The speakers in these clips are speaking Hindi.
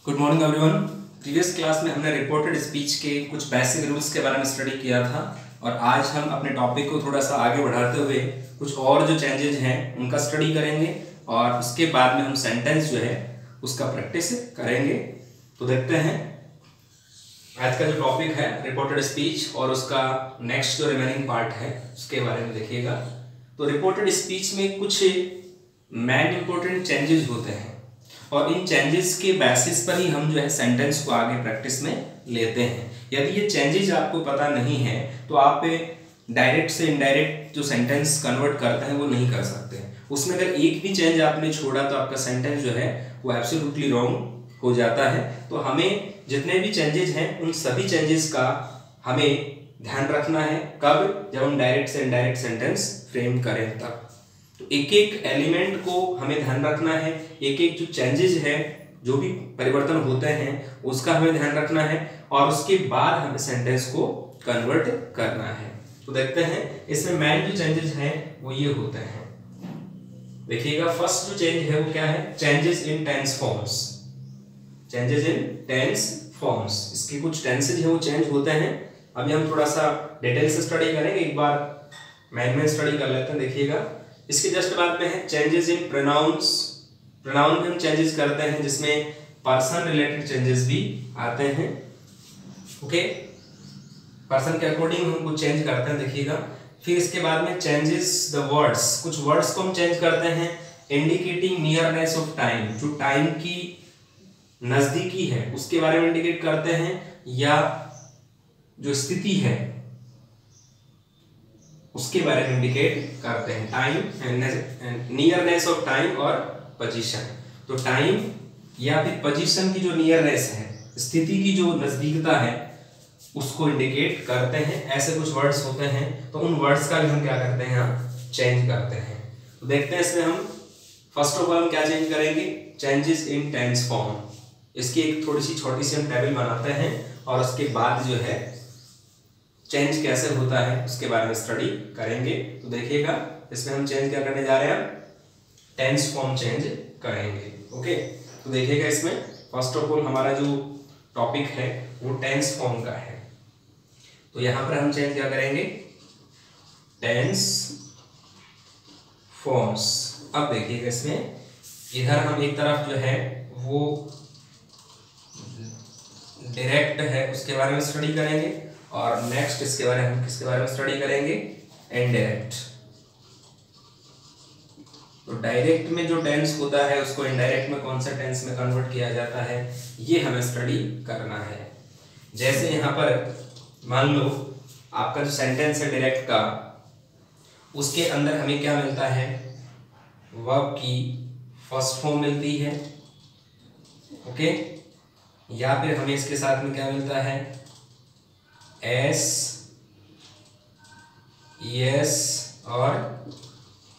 Good morning everyone. Previous class में हमने रिपोर्टेड स्पीच के कुछ बेसिक रूल्स के बारे में स्टडी किया था और आज हम अपने टॉपिक को थोड़ा सा आगे बढ़ाते हुए कुछ और जो चेंजेस हैं उनका स्टडी करेंगे और उसके बाद में हम सेंटेंस जो है उसका प्रैक्टिस करेंगे। तो देखते हैं आज का जो टॉपिक है रिपोर्टेड स्पीच और उसका नेक्स्ट जो रिमेनिंग पार्ट है उसके बारे में देखिएगा। तो रिपोर्टेड स्पीच में कुछ मेन इंपॉर्टेंट चेंजेस होते हैं और इन चेंजेस के बेसिस पर ही हम जो है सेंटेंस को आगे प्रैक्टिस में लेते हैं। यदि ये चेंजेस आपको पता नहीं है तो आप डायरेक्ट से इनडायरेक्ट जो सेंटेंस कन्वर्ट करते हैं वो नहीं कर सकते। उसमें अगर एक भी चेंज आपने छोड़ा तो आपका सेंटेंस जो है वो एब्सोल्युटली रॉन्ग हो जाता है। तो हमें जितने भी चेंजेस हैं उन सभी चेंजेस का हमें ध्यान रखना है। कब? जब हम डायरेक्ट से इनडायरेक्ट सेंटेंस फ्रेम करें तब। तो एक एक एलिमेंट को हमें ध्यान रखना है, एक एक जो चेंजेस है जो भी परिवर्तन होते हैं उसका हमें ध्यान रखना है और उसके बाद हमें सेंटेंस को कन्वर्ट करना है। तो देखते हैं इसमें मेन जो चेंजेस हैं वो ये होते हैं। देखिएगा फर्स्ट जो चेंज है वो क्या है? Changes in tense forms. Changes in tense forms, इसके कुछ टेंसेज है वो चेंज होते हैं। अभी हम थोड़ा सा डिटेल से स्टडी करेंगे, एक बार मैन स्टडी कर लेते हैं। देखिएगा इसके जस्ट बाद में है चेंजेस इन प्रोनाउंस। प्रोनाउन में हम चेंजेस करते हैं जिसमें पर्सन रिलेटेड चेंजेस भी आते हैं। ओके, पर्सन के अकॉर्डिंग हम कुछ चेंज करते हैं। देखिएगा फिर इसके बाद में चेंजेस द वर्ड्स। कुछ वर्ड्स को हम चेंज करते हैं इंडिकेटिंग नियरनेस ऑफ टाइम, जो टाइम की नजदीकी है उसके बारे में इंडिकेट करते हैं या जो स्थिति है उसके बारे में इंडिकेट करते हैं। टाइम, नियरनेस ऑफ टाइम और पोजीशन। तो टाइम या फिर पोजीशन की जो नियरनेस है, स्थिति की जो नजदीकता है उसको इंडिकेट करते हैं। ऐसे कुछ वर्ड्स होते हैं तो उन वर्ड्स का भी हम क्या करते हैं, हम चेंज करते हैं। तो देखते हैं इसमें हम फर्स्ट ऑफ ऑल हम क्या चेंज करेंगे, चेंजेस इन टेंस फॉर्म। इसकी एक थोड़ी सी छोटी सी हम टेबल बनाते हैं और उसके बाद जो है चेंज कैसे होता है उसके बारे में स्टडी करेंगे। तो देखिएगा इसमें हम चेंज क्या करने जा रहे हैं, टेंस फॉर्म चेंज करेंगे। ओके, तो देखिएगा इसमें फर्स्ट ऑफ ऑल हमारा जो टॉपिक है वो टेंस फॉर्म का है। तो यहां पर हम चेंज क्या करेंगे, टेंस फॉर्म्स। अब देखिएगा इसमें इधर हम एक तरफ जो है वो डायरेक्ट है उसके बारे में स्टडी करेंगे और नेक्स्ट इसके बारे में हम किसके बारे में स्टडी करेंगे, इनडायरेक्ट। तो डायरेक्ट में जो टेंस होता है उसको इनडायरेक्ट में कौन सा टेंस में कन्वर्ट किया जाता है ये हमें स्टडी करना है। जैसे यहाँ पर मान लो आपका जो सेंटेंस है डायरेक्ट का, उसके अंदर हमें क्या मिलता है, वर्ब की फर्स्ट फॉर्म मिलती है। ओके, या फिर हमें इसके साथ में क्या मिलता है, एस, एस और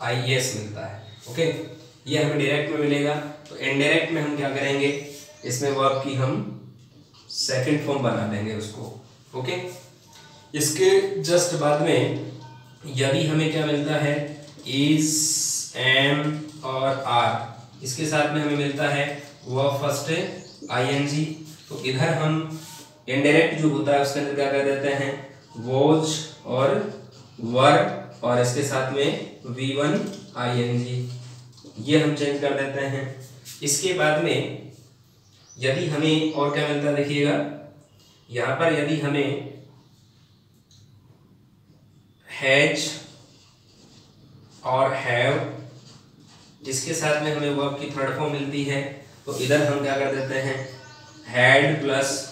आई एस मिलता है। ओके, ये हमें डायरेक्ट में मिलेगा। तो इनडायरेक्ट में हम क्या करेंगे, इसमें वर्ब की हम सेकंड फॉर्म बना देंगे उसको। ओके, इसके जस्ट बाद में यदि हमें क्या मिलता है, इज, एम और आर, इसके साथ में हमें मिलता है वर्ब फर्स्ट आईएनजी। तो इधर हम इनडायरेक्ट जो होता है उसके अंदर क्या कर देते हैं, वॉज और वर और इसके साथ में V1 ING, ये हम चेंज कर देते हैं। इसके बाद में यदि हमें और क्या मिलता है, देखिएगा यहाँ पर यदि हमें हैज और हैव जिसके साथ में हमें वर्ब की थर्ड फॉर्म मिलती है तो इधर हम क्या कर देते हैं, हैड प्लस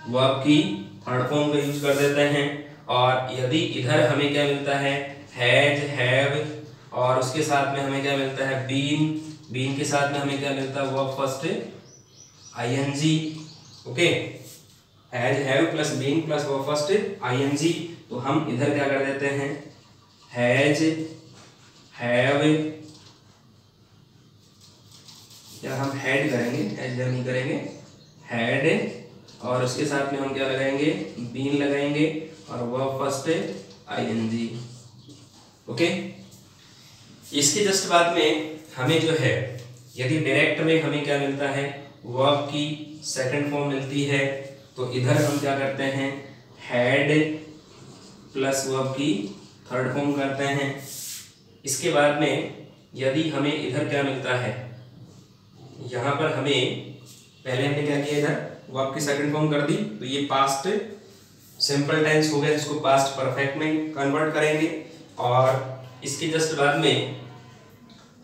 वर्ब की थर्ड फॉर्म का यूज कर देते हैं। और यदि इधर हमें क्या मिलता है, हैज, हैव और उसके साथ में हमें क्या मिलता है, बीन, बीन के साथ में हमें क्या मिलता है, verb first ING. Okay, has, have plus been plus verb first ING. तो हम इधर क्या कर देते हैं, हैज, हैव, या हम हैड करेंगे, हैज नहीं करेंगे, हैड और उसके साथ में हम क्या लगाएंगे, बीन लगाएंगे और वर्ब फर्स्ट आईएनजी। ओके, इसके जस्ट बाद में हमें जो है यदि डायरेक्ट में हमें क्या मिलता है, वर्ब की सेकंड फॉर्म मिलती है, तो इधर हम क्या करते हैं, हैड प्लस वर्ब की थर्ड फॉर्म करते हैं। इसके बाद में यदि हमें इधर क्या मिलता है, यहाँ पर हमें पहले हमने क्या किया, इधर वर्ब की सेकंड फॉर्म कर दी, तो ये पास्ट सिंपल टेंस हो गया, जिसको पास्ट परफेक्ट में कन्वर्ट करेंगे। और इसके जस्ट बाद में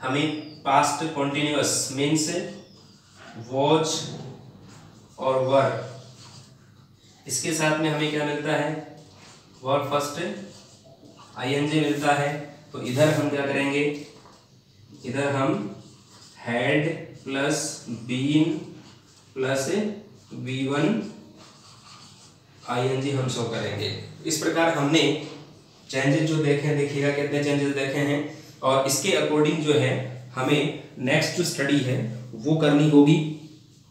हमें पास्ट कॉन्टिन्यूअस मीन्स वॉच और वर, इसके साथ में हमें क्या मिलता है, वर्ब फर्स्ट आईएनजी मिलता है। तो इधर हम क्या करेंगे, इधर हम had plus been plus V1 ING हम शो करेंगे। इस प्रकार हमने चेंजेस जो देखे हैं, देखिएगा कितने चेंजेस देखे हैं, और इसके अकॉर्डिंग जो है हमें नेक्स्ट जो स्टडी है वो करनी होगी।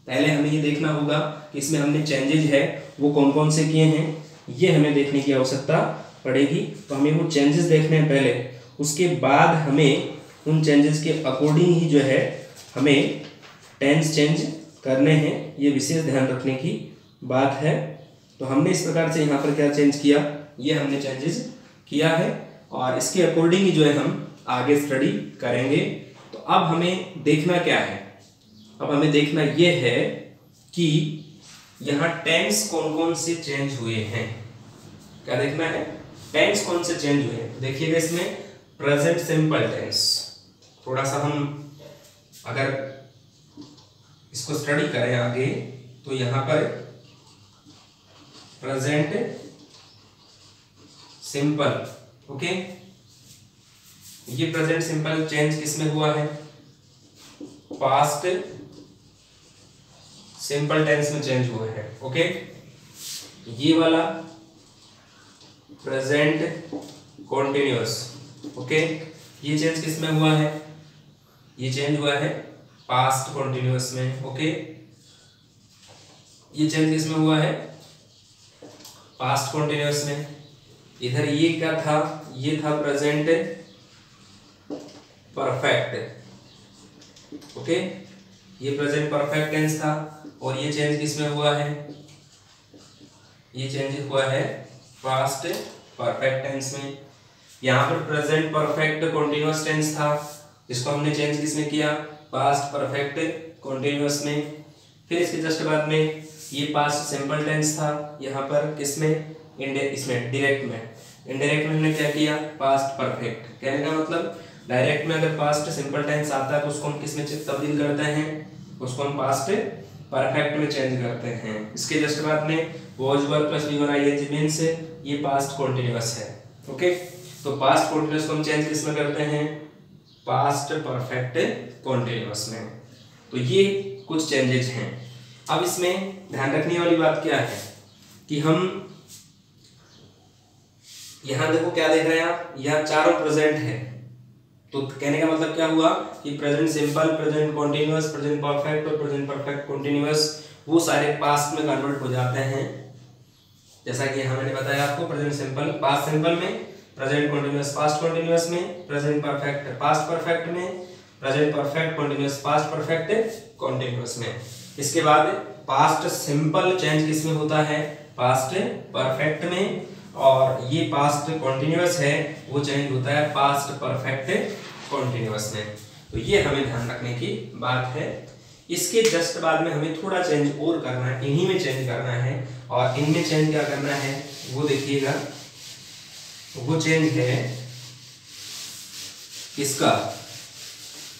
पहले हमें ये देखना होगा कि इसमें हमने चेंजेस है वो कौन कौन से किए हैं, ये हमें देखने की आवश्यकता पड़ेगी। तो हमें वो चेंजेस देखने हैं पहले, उसके बाद हमें उन चेंजेस के अकॉर्डिंग ही जो है हमें टेंस चेंज करने हैं, ये विशेष ध्यान रखने की बात है। तो हमने इस प्रकार से यहाँ पर क्या चेंज किया, ये हमने चेंजेस किया है, और इसके अकॉर्डिंग ही जो है हम आगे स्टडी करेंगे। तो अब हमें देखना क्या है, अब हमें देखना ये है कि यहाँ टेंस कौन कौन से चेंज हुए हैं। क्या देखना है, टेंस कौन से चेंज हुए हैं। देखिएगा इसमें प्रेजेंट सिंपल टेंस, थोड़ा सा हम अगर इसको स्टडी करें आगे, तो यहाँ पर प्रेजेंट सिंपल, ओके, ये प्रेजेंट सिंपल चेंज किसमें हुआ है, पास्ट सिंपल टेंस में चेंज हुआ है, ओके। ये वाला प्रेजेंट कॉन्टिन्यूअस, ओके, ये चेंज किसमें हुआ है, ये चेंज हुआ है पास्ट कॉन्टिन्यूअस में, ओके। ये चेंज किसमें हुआ है, पास्ट कॉन्टिन्यूअस में। इधर ये क्या था, ये था प्रेजेंट परफेक्ट, ओके, ये प्रेजेंट परफेक्ट टेंस था। और ये चेंज किसमें हुआ है, ये चेंज हुआ है पास्ट परफेक्ट टेंस में। यहाँ पर प्रेजेंट परफेक्ट कॉन्टिन्यूअस टेंस था, इसको हमने चेंज किसमें किया, पास्ट परफेक्ट कॉन्टिन्यूअस में। फिर इसके जस्ट बाद में ये पास्ट सिंपल टेंस था, यहाँ पर किसमें, इसमें डायरेक्ट में। इनडायरेक्ट में हमने क्या किया, पास्ट परफेक्ट। कहने का मतलब डायरेक्ट में अगर पास्ट सिंपल टेंस आता है तो उसको हम किसमें तब्दील करते हैं, उसको हम पास्ट परफेक्ट में चेंज करते हैं। इसके जस्ट बाद में was verb plus V1 ING means ये पास्ट कॉन्टिन्यूअस है, ओके। तो पास्ट कॉन्टिन्यूअस को हम चेंज किसमें करते हैं, पास्ट परफेक्ट कॉन्टिन्यूअस में। तो ये कुछ चेंजेस हैं। अब इसमें ध्यान रखने वाली बात क्या है कि हम यहाँ देखो क्या देख रहे हैं आप, यहाँ चारों प्रेजेंट है। तो कहने का मतलब क्या हुआ कि present simple, present continuous, present perfect और प्रेजेंट परफेक्ट कॉन्टिन्यूअस वो सारे पास्ट में कन्वर्ट हो जाते हैं। जैसा कि यहाँ मैंने बताया आपको, प्रेजेंट सिंपल पास्ट सिंपल में, प्रेजेंट कॉन्टिन्यूअस पास्ट कॉन्टिन्यूअस में, प्रेजेंट परफेक्ट पास्ट परफेक्ट में, present perfect continuous past perfect continuous में। इसके बाद पास्ट सिंपल चेंज किसमें होता है, पास्ट परफेक्ट में, और ये पास्ट कॉन्टिन्यूअस है वो चेंज होता है पास्ट परफेक्ट कॉन्टिन्यूअस में। तो ये हमें ध्यान रखने की बात है। इसके जस्ट बाद में हमें थोड़ा चेंज और करना है, इन्हीं में चेंज करना है। और इनमें चेंज क्या करना है वो देखिएगा, वो चेंज है किसका,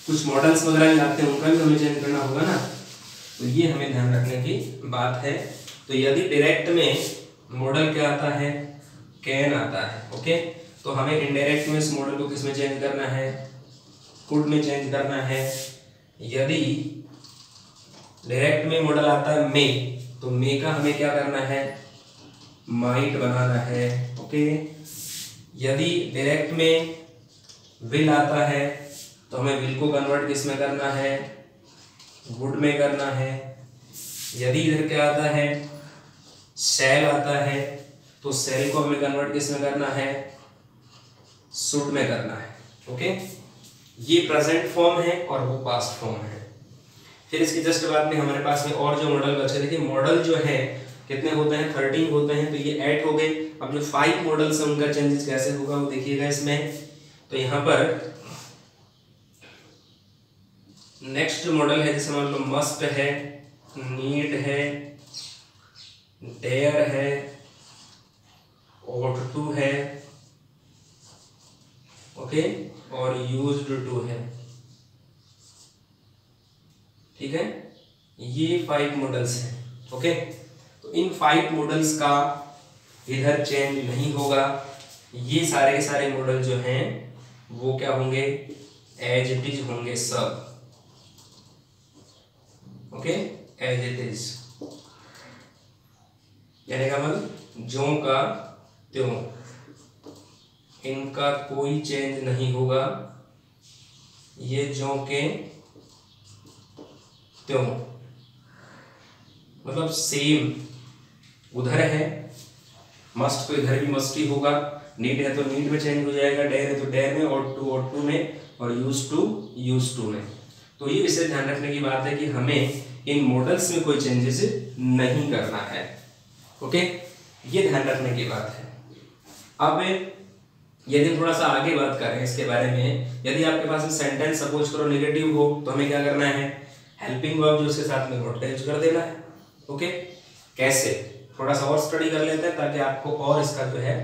कुछ मॉडल्स वगैरह लाते हैं उनका भी हमें चेंज करना होगा ना, तो ये हमें ध्यान रखने की बात है। तो यदि डायरेक्ट में मॉडल क्या आता है, कैन आता है, ओके, तो हमें इनडायरेक्ट में इस मॉडल को किसमें चेंज करना है, कुड में चेंज करना है। यदि डायरेक्ट में मॉडल आता है मे, तो मे का हमें क्या करना है, माइट बनाना है, ओके। यदि डायरेक्ट में विल आता है तो हमें विल को कन्वर्ट किसमें करना है, वुड में करना है। यदि इधर क्या आता है, शैल आता है, तो सेल को हमें कन्वर्ट किसमें करना है, शुड में करना है, ओके। ये प्रेजेंट फॉर्म है और वो पास्ट फॉर्म है। फिर इसके जस्ट बाद में हमारे पास में और जो मॉडल बचे, देखिए मॉडल जो है कितने होते हैं, 13 होते हैं, तो ये 8 हो गए। अब जो 5 मॉडल्स हैं उनका चेंजेस कैसे होगा वो देखिएगा इसमें। तो यहाँ पर नेक्स्ट मॉडल है, जैसे मान लो मस्ट है, नीड है, डेयर है, ought to है, ओके, और यूज्ड टू है। ठीक है, ये 5 मॉडल्स हैं। ओके, तो इन 5 मॉडल्स का इधर चेंज नहीं होगा। ये सारे के सारे मॉडल जो हैं वो क्या होंगे, एज इट इज होंगे सब। ओके, एज इट इज, यानी का मतलब ज्यों का त्यों, इनका कोई चेंज नहीं होगा। ये ज्यों के त्यों, मतलब सेम उधर है। मस्ट तो इधर भी मस्ट ही होगा, नीड है तो नीड में चेंज हो जाएगा, डेयर है तो डेयर में, ought to में, और यूज टू में। तो ये विषय ध्यान रखने की बात है कि हमें इन मॉडल्स में कोई चेंजेस नहीं करना है। ओके, ये ध्यान रखने की बात है। अब यदि थोड़ा सा आगे बात करें इसके बारे में, यदि आपके पास में सेंटेंस सपोज करो नेगेटिव हो तो हमें क्या करना है, हेल्पिंग वर्ब जो उसके साथ में नॉट का यूज कर देना है। ओके, कैसे, थोड़ा सा और स्टडी कर लेते हैं ताकि आपको और इसका जो है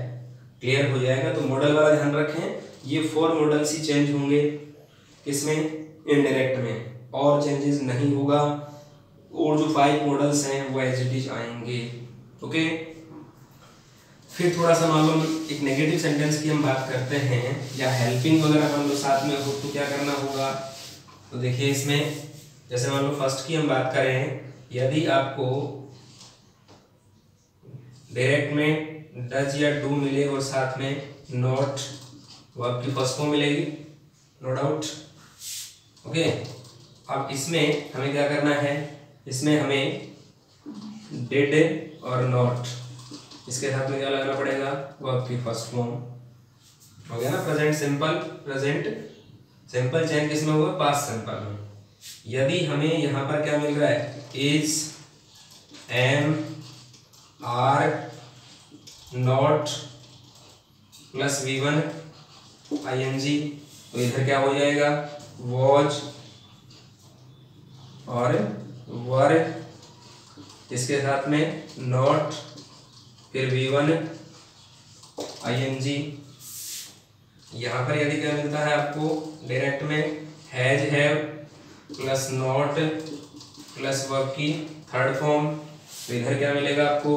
क्लियर हो जाएगा। तो मॉडल वाला ध्यान रखें, ये 4 मॉडल्स ही चेंज होंगे, किसमें, इनडायरेक्ट में, और चेंजेस नहीं होगा। और जो 5 मॉडल्स हैं वो एज इट इज आएंगे। ओके, फिर थोड़ा सा मान लो एक नेगेटिव सेंटेंस की हम बात करते हैं, या हेल्पिंग वगैरह मान लो साथ में हो तो क्या करना होगा। तो देखिए इसमें जैसे मान लो फर्स्ट की हम बात करें, यदि आपको डायरेक्ट में डज या डू मिले और साथ में नॉट, वो आपकी फर्स्ट फॉर्म मिलेगी, नो डाउट। ओके, अब इसमें हमें क्या करना है, इसमें हमें डिड और नॉट, इसके साथ में क्या लगाना पड़ेगा, वो आपकी फर्स्ट फॉर्म हो गया ना। प्रेजेंट सिंपल चेंज किसमें होगा, पास्ट सिंपल में। यदि हमें यहाँ पर क्या मिल रहा है, is, am, are, not plus V1 ING, तो इधर क्या हो जाएगा, वॉज और वर, इसके साथ में नॉट, फिर V1 ING। यहाँ पर यदि क्या मिलता है आपको डायरेक्ट में, has, have plus not plus verb की थर्ड फॉर्म, तो इधर क्या मिलेगा आपको,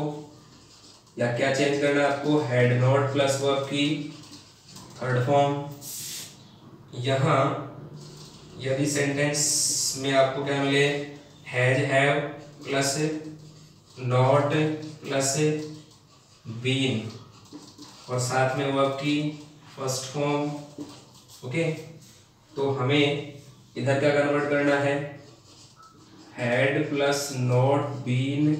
या क्या चेंज करना है आपको, हैड नॉट प्लस वर्ब की थर्ड फॉर्म। यहाँ यदि सेंटेंस में आपको क्या मिले, has, have plus not plus been, और साथ में वर्ब की फर्स्ट फॉर्म। ओके, तो हमें इधर क्या कन्वर्ट करना है, had plus not been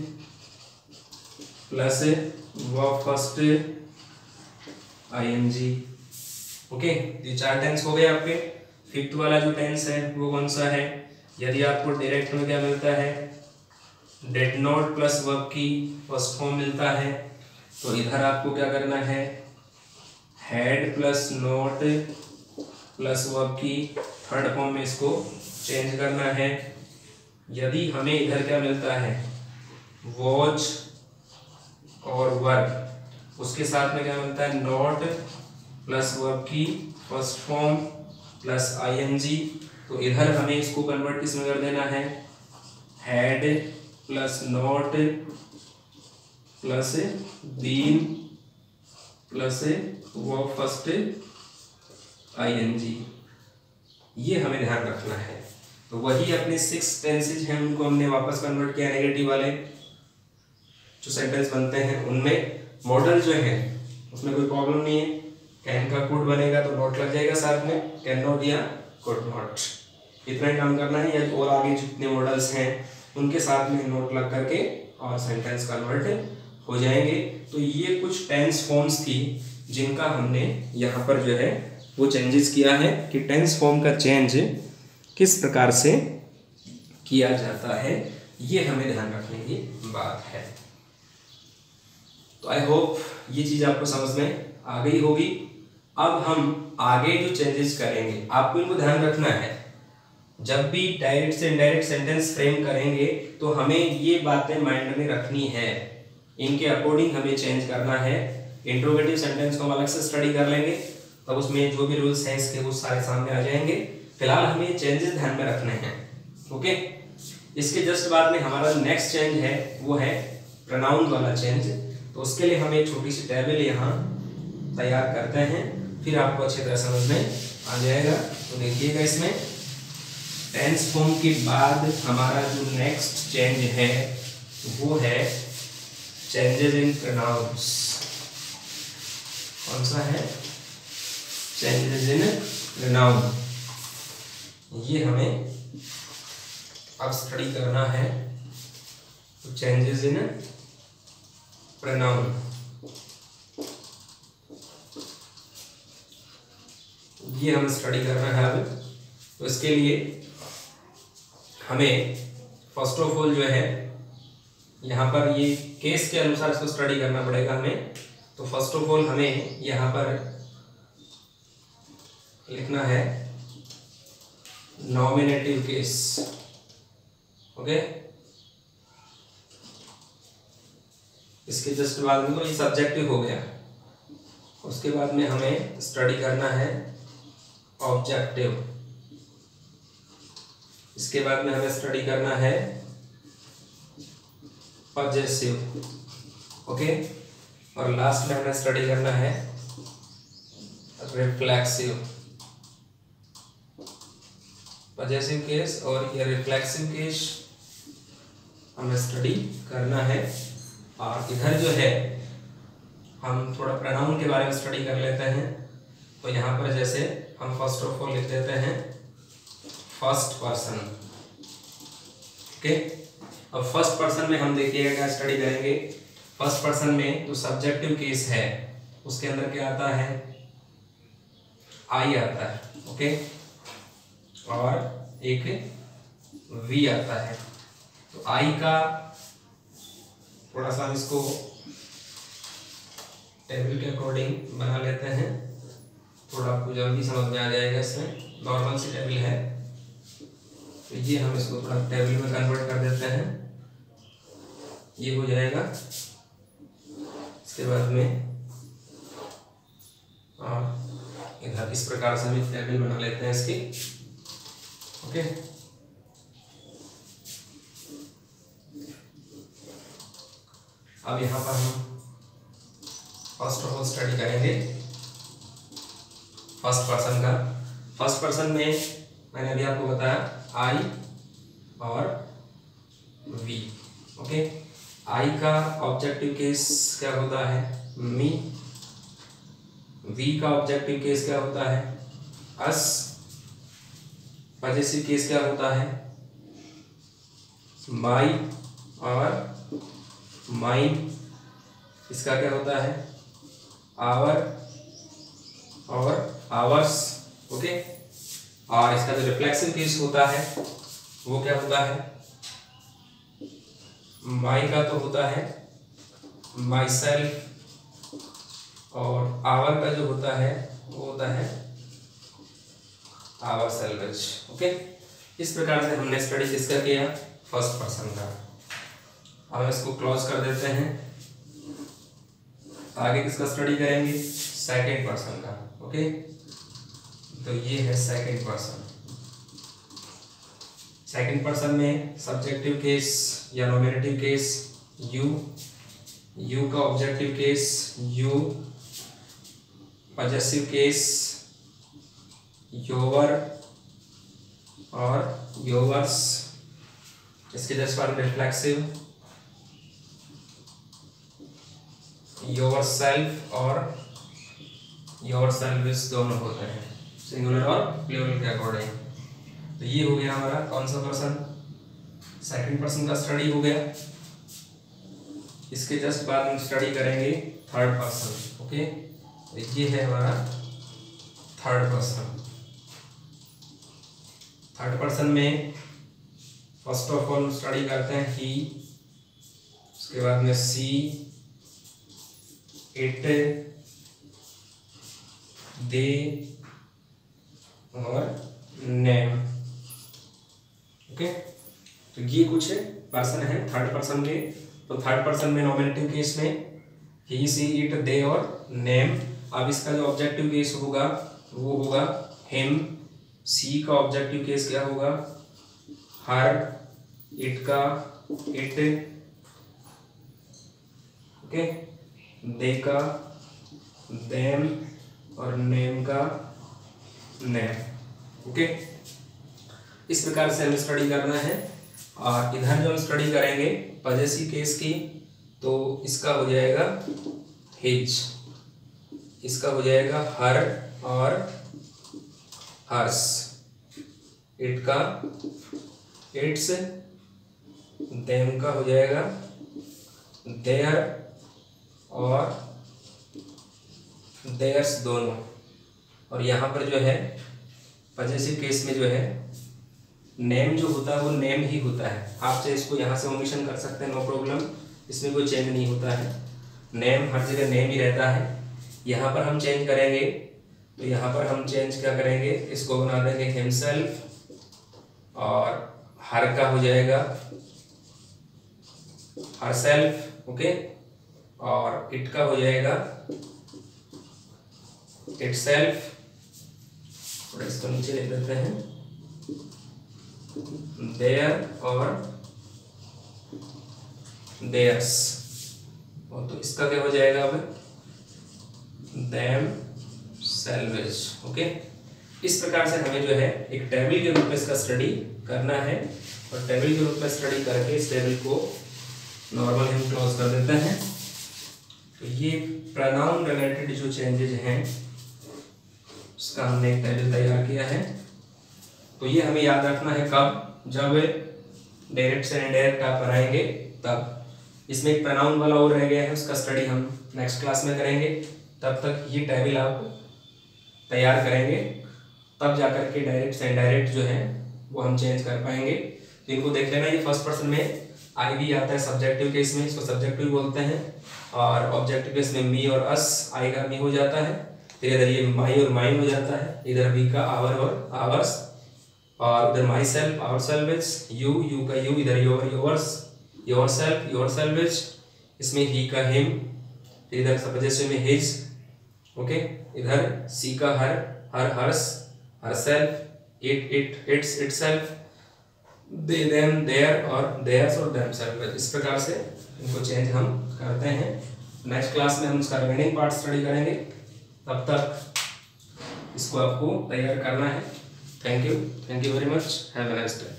plus verb first ING। Okay, ये 4 टेंस हो गए आपके। 5th वाला जो टेंस है वो कौन सा है, यदि आपको डायरेक्ट में क्या मिलता है, डेड नॉट प्लस वर्ब की फर्स्ट फॉर्म मिलता है, तो इधर आपको क्या करना है, had plus not plus verb की थर्ड फॉर्म में इसको चेंज करना है। यदि हमें इधर क्या मिलता है, वॉच और वर्ब, उसके साथ में क्या मिलता है, नॉट प्लस वर्ब की फर्स्ट फॉर्म प्लस ING, तो इधर हमें इसको कन्वर्ट किसमें कर देना है, had plus not plus been plus verb first ING, ये हमें ध्यान रखना है। तो वही अपने 6 टेंसेज हैं, उनको हमने वापस कन्वर्ट किया नेगेटिव वाले जो सेंटेंस बनते हैं उनमें। मॉडल जो है उसमें कोई प्रॉब्लम नहीं है, कैन का कुड बनेगा तो नॉट लग जाएगा साथ में, कैन नॉट या कुड नॉट, इतना ही काम करना है। या और आगे जितने मॉडल्स हैं उनके साथ में नोट लग करके और सेंटेंस कन्वर्ट हो जाएंगे। तो ये कुछ टेंस फॉर्म्स थी जिनका हमने यहाँ पर जो है वो चेंजेस किया है कि टेंस फॉर्म का चेंज किस प्रकार से किया जाता है, ये हमें ध्यान रखने की बात है। तो आई होप ये चीज़ आपको समझ में आ गई होगी। अब हम आगे जो चेंजेस करेंगे आपको इनको ध्यान रखना है। जब भी डायरेक्ट से इनडायरेक्ट सेंटेंस फ्रेम करेंगे तो हमें ये बातें माइंड में रखनी है, इनके अकॉर्डिंग हमें चेंज करना है। इंट्रोगेटिव सेंटेंस को हम अलग से स्टडी कर लेंगे, तब उसमें जो भी रूल्स हैं इसके वो सारे सामने आ जाएंगे। फिलहाल हमें ये चेंजेस ध्यान में रखने हैं। ओके, इसके जस्ट बाद में हमारा नेक्स्ट चेंज है वो है प्रोनाउन वाला चेंज। तो उसके लिए हम एक छोटी सी टेबल यहाँ तैयार करते हैं, फिर आपको अच्छी तरह समझ में आ जाएगा। तो देखिएगा, इसमें टेंस फॉर्म के बाद हमारा जो नेक्स्ट चेंज है वो है चेंजेस इन प्रोनाउंस। कौन सा है? चेंजेस इन प्रोनाउन। ये हमें अब स्टडी करना है। तो चेंजेस इन प्रोनाउन, ये हमें स्टडी करना है अब। तो इसके लिए हमें फर्स्ट ऑफ ऑल जो है यहाँ पर ये केस के अनुसार इसको स्टडी करना पड़ेगा हमें। तो फर्स्ट ऑफ ऑल हमें यहाँ पर लिखना है नॉमिनेटिव केस। ओके, इसके जस्ट बाद में तो ये सब्जेक्टिव हो गया। उसके बाद में हमें स्टडी करना है ऑब्जेक्टिव। इसके बाद में हमें स्टडी करना है पजेसिव। ओके, और लास्ट में हमें स्टडी करना है रिफ्लेक्सिव। पजेसिव केस और ये रिफ्लेक्सिव केस हमें स्टडी करना है। और इधर जो है हम थोड़ा प्रोनाउन के बारे में स्टडी कर लेते हैं। तो यहाँ पर जैसे हम फर्स्ट ऑफ ऑल लिख देते हैं फर्स्ट पर्सन। ओके, अब फर्स्ट पर्सन में हम देखिएगा क्या स्टडी करेंगे। फर्स्ट पर्सन में जो सब्जेक्टिव केस है उसके अंदर क्या आता है? आई आता है। ओके, और एक वी आता है। तो आई का थोड़ा सा हम इसको टेबल के अकॉर्डिंग बना लेते हैं, थोड़ा आपको जल्दी समझ में आ जाएगा। इसमें नॉर्मल सी टेबल है, तो ये हम इसको थोड़ा टेबल में कन्वर्ट कर देते हैं, ये हो जाएगा। इसके बाद में इधर इस प्रकार से हम टेबल बना लेते हैं इसकी। ओके, अब यहाँ पर हम फर्स्ट ऑफ ऑल स्टडी करेंगे फर्स्ट पर्सन का। फर्स्ट पर्सन में मैंने अभी आपको बताया आई और वी। ओके, आई का ऑब्जेक्टिव केस क्या होता है? मी। वी का ऑब्जेक्टिव केस क्या होता है? अस। पजेसिव केस क्या होता है? माई और माइन। इसका क्या होता है? आवर और आवर्स। ओके, और इसका जो रिफ्लेक्सिव केस होता है वो क्या होता है? माई का तो होता है माई सेल्फ, और आवर का जो होता है वो होता है आवर सेल्वेज। ओके, इस प्रकार से हमने स्टडी किसका किया? फर्स्ट पर्सन का। अब इसको क्लोज कर देते हैं। आगे किसका स्टडी करेंगे? सेकंड पर्सन का। ओके, तो ये है सेकंड पर्सन। सेकंड पर्सन में सब्जेक्टिव केस या नॉमिनेटिव केस यू, यू का objective case you, possessive case योवर और योवर्स। इसके जस्ट बाद रिफ्लेक्सिव योवर सेल्फ और योवर सेल्विस दोनों होते हैं, सिंगुलर और प्लूरल के अकॉर्डिंग। तो ये हो गया हमारा कौन सा पर्सन? सेकंड पर्सन का स्टडी हो गया। इसके जस्ट बाद हम स्टडी करेंगे थर्ड पर्सन। ओके, तो ये है हमारा थर्ड पर्सन। थर्ड पर्सन में फर्स्ट ऑफ ऑल स्टडी करते हैं ही, उसके बाद में सी, इट, दे और नेम। ओके, तो ये कुछ पर्सन है थर्ड पर्सन के। तो थर्ड पर्सन में नॉमिनेटिव केस में ही, सी, इट, दे और नेम। अब इसका जो ऑब्जेक्टिव केस होगा वो होगा हिम। सी का ऑब्जेक्टिव केस क्या होगा? हर। इट का इट, ओके, दे का देम और नेम का नेम। ओके, इस प्रकार से हमें स्टडी करना है। और इधर जो हम स्टडी करेंगे पॉजेसिव केस की, तो इसका हो जाएगा हिज, इसका हो जाएगा हर और हर्स, इट का इट्स, देम का हो जाएगा देयर और देयर्स दोनों। और यहाँ पर जो है पॉजेसिव केस में जो है नेम जो होता है वो नेम ही होता है। आप चाहे इसको यहाँ से ओमिशन कर सकते हैं, नो प्रॉब्लम, इसमें कोई चेंज नहीं होता है। नेम हर जगह नेम ही रहता है। यहाँ पर हम चेंज करेंगे, तो यहाँ पर हम चेंज क्या करेंगे, इसको बना देंगे हिमसेल्फ और हर का हो जाएगा हरसेल्फ। ओके, और इट का हो जाएगा इटसेल्फ। थोड़ा इसको नीचे लिख देते हैं, देयर और देयर्स। और तो इसका क्या हो जाएगा अब, देम सेल्वेज। ओके, इस प्रकार से हमें जो है एक टेबल के रूप में इसका स्टडी करना है। और टेबल के रूप में स्टडी करके इस टेबल को नॉर्मल हम क्लोज कर देते हैं। तो ये प्रोनाउन रिलेटेड जो चेंजेज हैं उसका हमने एक टेबल तैयार किया है। तो ये हमें याद रखना है कब, जब डायरेक्ट से इनडायरेक्ट आप बनाएंगे तब। इसमें एक प्रोनाउन वाला और रह गया है, उसका स्टडी हम नेक्स्ट क्लास में करेंगे। तब तक ये टेबल आप तैयार करेंगे, तब जाकर के डायरेक्ट से इनडायरेक्ट जो है वो हम चेंज कर पाएंगे। तो इनको देख लेना, ये फर्स्ट पर्सन में आई भी आता है सब्जेक्टिव केस में, इसको सब्जेक्टिव बोलते हैं। और ऑब्जेक्टिव केस में मी और अस, आई का मी हो जाता है, तो इधर ये माई और माइन हो जाता है, इधर वी का आवर और आवर्स, और उधर myself ourselves, you का यू, इधर your yours, yourself yourselves, इसमें ही का हिम, इधर सब्जेक्टिव में हिज। ओके, इधर सी का her hers herself, it its itself, they them their और देयर्स और देम सेल्फ। इस प्रकार से इनको चेंज हम करते हैं। नेक्स्ट क्लास में हम उसका रिमेनिंग पार्ट स्टडी करेंगे, तब तक इसको आपको तैयार करना है। Thank you very much, have a nice day.